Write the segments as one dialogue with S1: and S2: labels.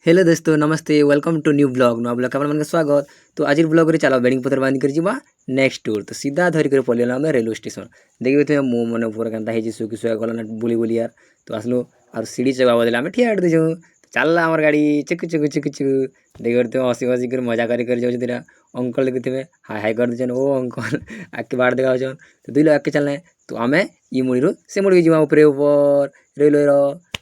S1: Hello दोस्तों नमस्ते welcome to new blog नुआ ब्लॉग आपन के स्वागत। तो आज ब्लॉग रे चलो बेडिंग पत्र बांध कर जीवा नेक्स्ट टूर। तो सीधा धर कर पलेला हम रेलवे स्टेशन। देखिए तो मो मन ऊपर केनता हे सुखी सुआ गला बुली बुली यार। तो आसलो और सीढ़ी चगा बदले हम ठिया हट देजो। चलला हमर गाड़ी चिक चिक चिक चिक देखिए तो हसी हसी कर मजा कर जाउ तेरा अंकल देखिए हाय हाय कर देजन ओ अंकल आके बाड़ देगा जन। तो दुई लोग आके चलने तो हमें ई मुड़ी से मुड़ी जीवा ऊपर ऊपर रेलवे रो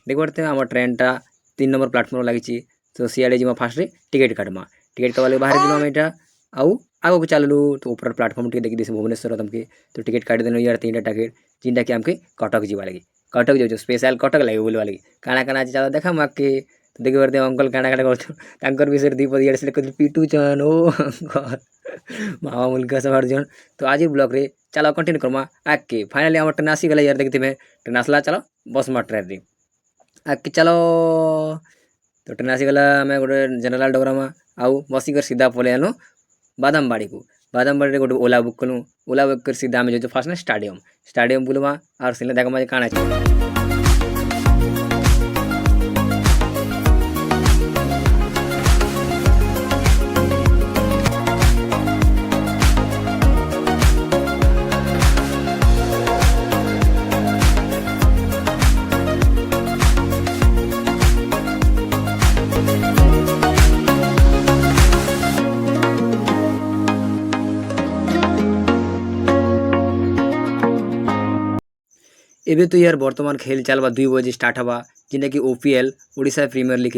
S1: देखते हम ट्रेन टा 3 नंबर प्लाटफॉर्म लागी। तो सियाड़े जीमा फास्ट रे टिकेट काटमा टिकेट कवाले बाहर दिनो हम एटा आउ आगो को चललु। तो ऊपर प्लाटफॉर्म टिके देखि दिस भुवनेश्वर तमके तो टिकेट काट देनो यार 3टा टिकेट जिनटा कि हमके कटक जीवा लगी कटक जो स्पेशल कटक लागे बोलवा लगी काना काना आज देखा माके। तो देखि बरते अंकल काना काना करथु तांकर विषय दी पदी से कदि पीटू चन ओ अंकल मामा मुलका सब अर्जुन। तो आज ब्लॉग रे चलो कंटिन्यू करमा आके फाइनली हम ट्रेन आसी गला यार देखते में ट्रेन आसला चलो बस मा ट्रेन रे आके चलो। तो ट्रेन आसीगला आम गोटे जनरल डोग्रामा आउ बसिकर सीधा पलि आनु बादामबाड़ी को। बादामबाड़ी गोटे ओला बुक कलु ओला बुक कर सीधा आम जो फास्ट ना स्टाडियम स्टाडियम बुलमा और सिले देखमा काଣା छै। एबे तो यार बर्तमान खेल चलवा 2 बजे स्टार्ट हवा जिनटा कि ओपीएल ओडिशा प्रीमियर लीग